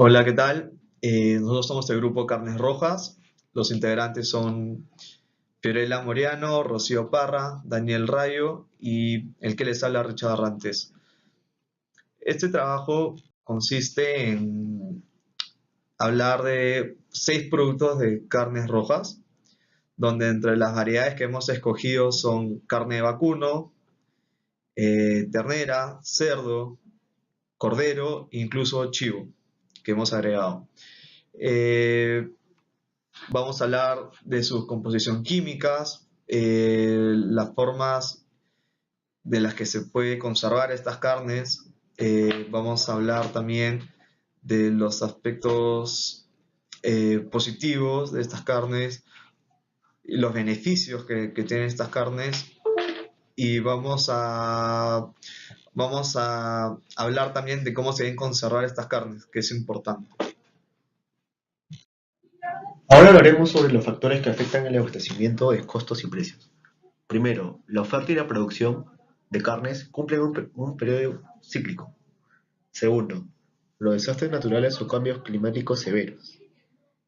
Hola, ¿qué tal? Nosotros somos el grupo Carnes Rojas. Los integrantes son Fiorella Moriano, Rocío Parra, Daniel Rayo y el que les habla, Richard Arrantes. Este trabajo consiste en hablar de 6 productos de carnes rojas, donde entre las variedades que hemos escogido son carne de vacuno, ternera, cerdo, cordero, incluso chivo, que hemos agregado. Eh, Vamos a hablar de su composición químicas, las formas de las que se puede conservar estas carnes. Vamos a hablar también de los aspectos positivos de estas carnes y los beneficios que tienen estas carnes. Y vamos a hablar también de cómo se deben conservar estas carnes, que es importante. Ahora hablaremos sobre los factores que afectan el abastecimiento de costos y precios. Primero, la oferta y la producción de carnes cumplen un periodo cíclico. Segundo, los desastres naturales o cambios climáticos severos.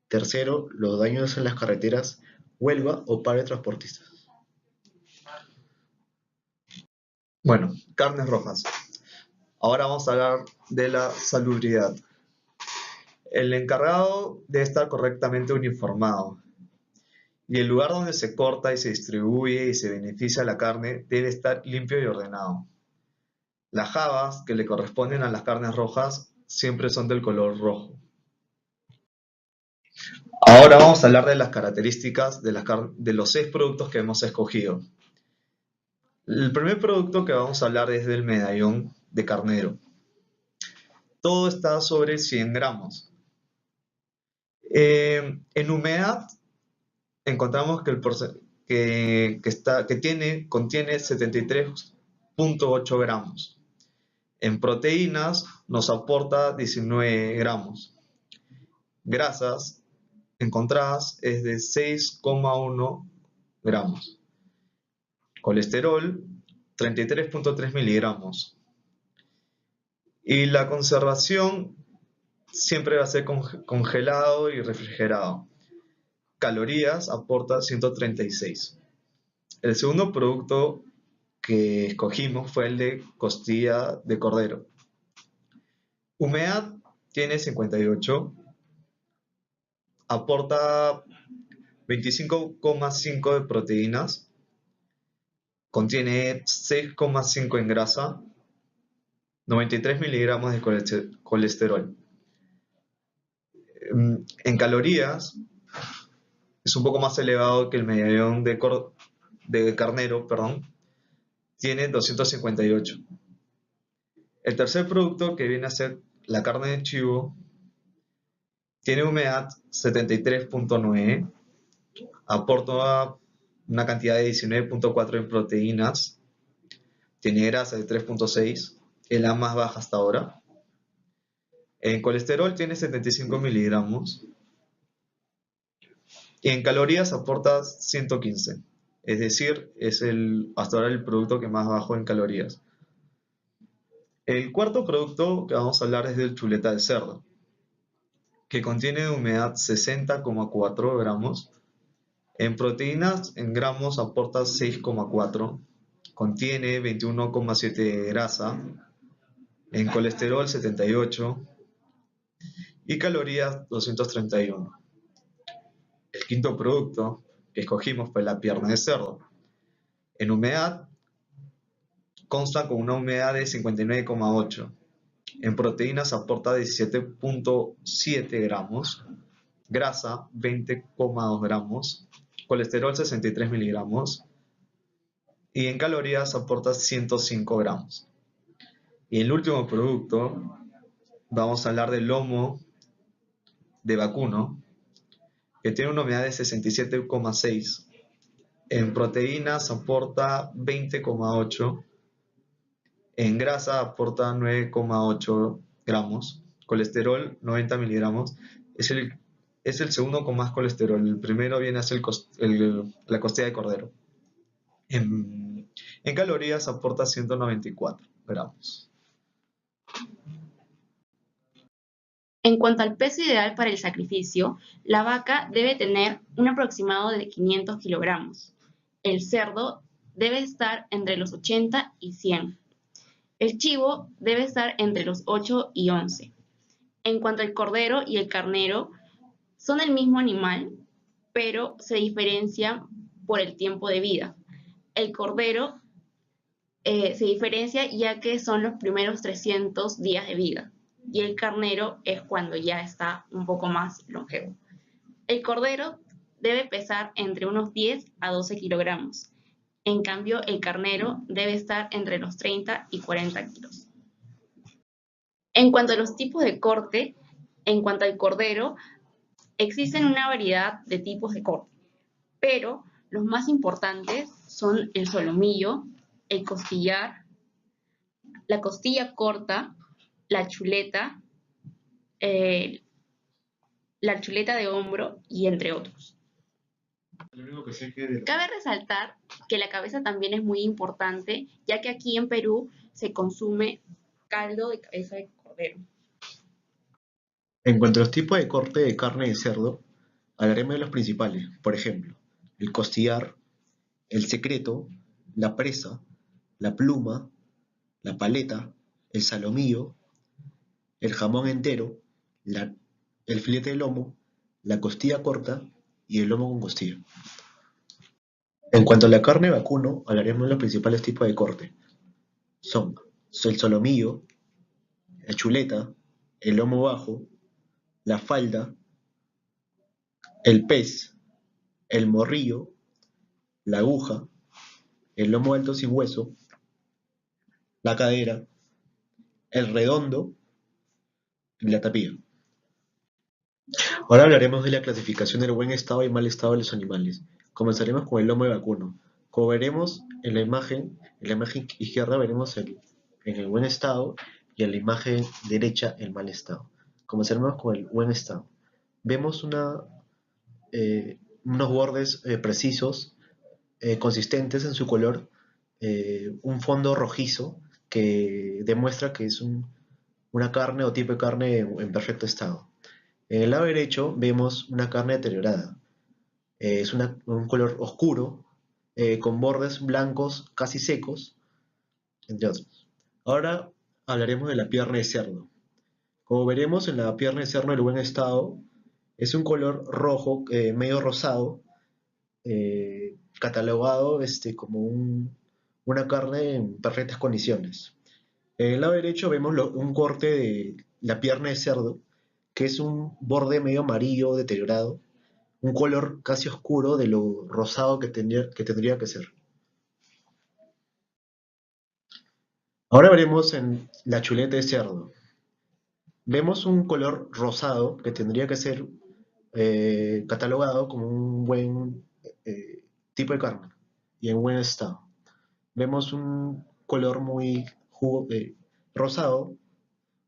Tercero, los daños en las carreteras, huelga o paro de transportistas. Bueno, carnes rojas. Ahora vamos a hablar de la salubridad. El encargado debe estar correctamente uniformado y el lugar donde se corta y se distribuye y se beneficia la carne debe estar limpio y ordenado. Las jabas que le corresponden a las carnes rojas siempre son del color rojo. Ahora vamos a hablar de las características de los 6 productos que hemos escogido. El primer producto que vamos a hablar es del medallón de carnero. Todo está sobre 100 gramos. En humedad encontramos que, contiene 73,8 gramos. En proteínas nos aporta 19 gramos. Grasas encontradas es de 6,1 gramos. Colesterol, 33,3 miligramos. Y la conservación siempre va a ser congelado y refrigerado. Calorías aporta 136. El segundo producto que escogimos fue el de costilla de cordero. Humedad tiene 58, aporta 25,5 de proteínas, contiene 6,5 en grasa, 93 miligramos de colesterol. En calorías es un poco más elevado que el medallón de carnero, perdón, tiene 258. El tercer producto, que viene a ser la carne de chivo, tiene humedad 73,9, aporta una cantidad de 19,4 en proteínas, tiene grasa de 3,6, es la más baja hasta ahora. En colesterol tiene 75 miligramos y en calorías aporta 115, es decir, es hasta ahora el producto que más bajo en calorías. El cuarto producto que vamos a hablar es del chuleta de cerdo, que contiene humedad 60,4 gramos. En proteínas, en gramos, aporta 6,4. Contiene 21,7 de grasa. En colesterol, 78. Y calorías, 231. El quinto producto que escogimos fue la pierna de cerdo. En humedad, consta con una humedad de 59,8. En proteínas aporta 17,7 gramos, grasa 20,2 gramos, colesterol 63 miligramos y en calorías aporta 105 gramos. Y el último producto, vamos a hablar del lomo de vacuno, que tiene una humedad de 67,6. En proteínas aporta 20,8. En grasa aporta 9,8 gramos. Colesterol 90 miligramos. Es el segundo con más colesterol. El primero viene a ser la costilla de cordero. En calorías aporta 194 gramos. En cuanto al peso ideal para el sacrificio, la vaca debe tener un aproximado de 500 kilogramos. El cerdo debe estar entre los 80 y 100. El chivo debe estar entre los 8 y 11. En cuanto al cordero y el carnero, son el mismo animal, pero se diferencian por el tiempo de vida. El cordero se diferencia ya que son los primeros 300 días de vida y el carnero es cuando ya está un poco más longevo. El cordero debe pesar entre unos 10 a 12 kilogramos. En cambio, el carnero debe estar entre los 30 y 40 kilos. En cuanto a los tipos de corte, en cuanto al cordero, existen una variedad de tipos de corte, pero los más importantes son el solomillo, el costillar, la costilla corta, la chuleta, eh, la chuleta de hombro y entre otros. Lo único que sé que Cabe resaltar que la cabeza también es muy importante, ya que aquí en Perú se consume caldo de cabeza de cordero. en cuanto a los tipos de corte de carne de cerdo, hablaremos de los principales. Por ejemplo, el costillar, el secreto, la presa, la pluma, la paleta, el salomillo, el jamón entero, la- el filete de lomo, la costilla corta y el lomo con costilla. En cuanto a la carne de vacuno, hablaremos de los principales tipos de corte. Son el solomillo, la chuleta, el lomo bajo, la falda, el pez, el morrillo, la aguja, el lomo alto sin hueso, la cadera, el redondo y la tapilla. Ahora hablaremos de la clasificación del buen estado y mal estado de los animales. Comenzaremos con el lomo de vacuno. Como veremos en la imagen izquierda veremos en el buen estado y en la imagen derecha el mal estado. Comenzaremos con el buen estado. Vemos unos bordes precisos, consistentes en su color, un fondo rojizo que demuestra que es una carne o tipo de carne en perfecto estado. En el lado derecho vemos una carne deteriorada. Es un color oscuro, con bordes blancos casi secos, entre otros. Ahora hablaremos de la pierna de cerdo. Como veremos en la pierna de cerdo del buen estado, es un color rojo, medio rosado, catalogado como una carne en perfectas condiciones. En el lado derecho vemos un corte de la pierna de cerdo, que es un borde medio amarillo deteriorado, un color casi oscuro de lo rosado que tendría que ser. Ahora veremos en la chuleta de cerdo. Vemos un color rosado que tendría que ser catalogado como un buen tipo de carne y en buen estado. Vemos un color muy rosado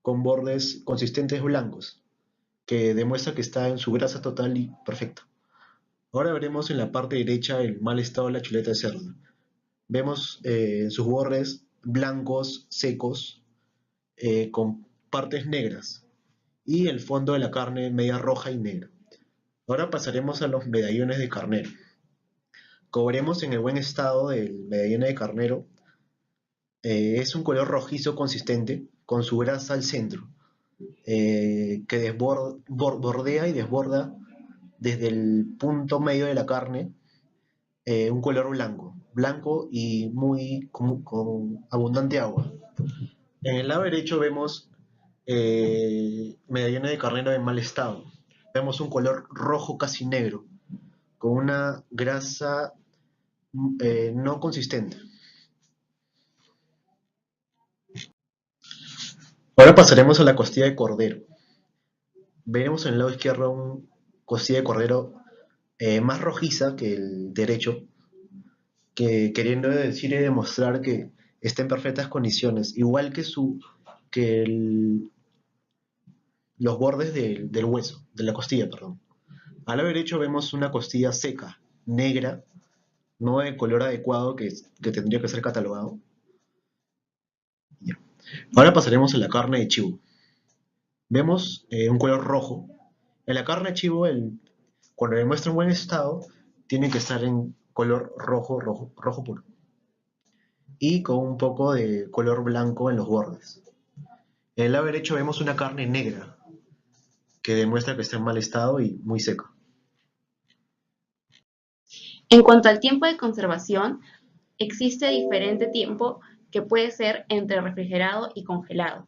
con bordes consistentes blancos que demuestra que está en su grasa total y perfecta. Ahora veremos en la parte derecha el mal estado de la chuleta de cerdo. Vemos sus bordes blancos, secos, con partes negras y el fondo de la carne media roja y negra. Ahora pasaremos a los medallones de carnero. Como veremos en el buen estado del medallón de carnero, es un color rojizo consistente con su grasa al centro, que bordea y desborda desde el punto medio de la carne un color blanco, blanco y con abundante agua. En el lado derecho vemos medallones de carnero en mal estado. Vemos un color rojo casi negro, con una grasa no consistente. Ahora pasaremos a la costilla de cordero. Veremos en el lado izquierdo una costilla de cordero más rojiza que el derecho, que queriendo decir y demostrar que está en perfectas condiciones, igual que los bordes del hueso, de la costilla, perdón. Al lado derecho vemos una costilla seca, negra, no de color adecuado que tendría que ser catalogado. Ya. Ahora pasaremos a la carne de chivo. vemos un color rojo. En la carne de chivo, cuando demuestra un buen estado, tiene que estar en color rojo, rojo, rojo puro. Y con un poco de color blanco en los bordes. En el lado derecho vemos una carne negra, que demuestra que está en mal estado y muy seca. En cuanto al tiempo de conservación, existe diferente tiempo que puede ser entre refrigerado y congelado.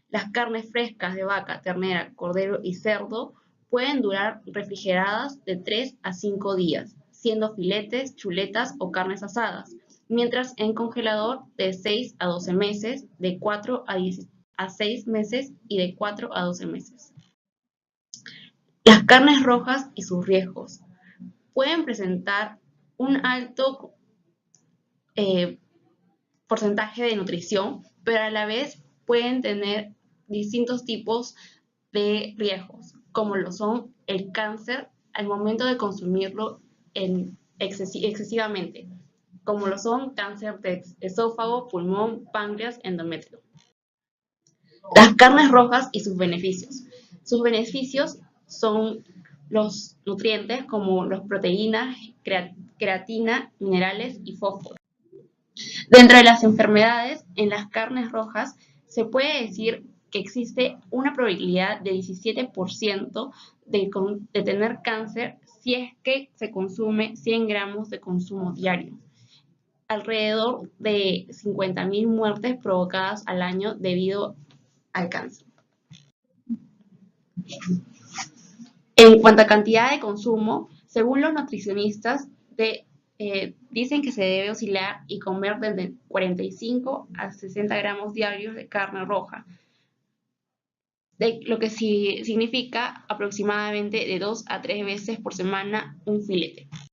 Las carnes frescas de vaca, ternera, cordero y cerdo pueden durar refrigeradas de 3 a 5 días, siendo filetes, chuletas o carnes asadas, mientras en congelador de 6 a 12 meses, de 4 a 6 meses y de 4 a 12 meses. Las carnes rojas y sus riesgos pueden presentar un alto porcentaje de nutrición, pero a la vez pueden tener distintos tipos de riesgos, como lo son el cáncer al momento de consumirlo excesivamente, como lo son cáncer de esófago, pulmón, páncreas, endometrio. Las carnes rojas y sus beneficios. Sus beneficios son los nutrientes como las proteínas, creatina, minerales y fósforo. Dentro de las enfermedades, en las carnes rojas se puede decir que existe una probabilidad de 17% de tener cáncer si es que se consume 100 gramos de consumo diario. Alrededor de 50.000 muertes provocadas al año debido al cáncer. En cuanto a cantidad de consumo, según los nutricionistas, dicen que se debe oscilar y comer desde 45 a 60 gramos diarios de carne roja, lo que significa aproximadamente de 2 a 3 veces por semana un filete.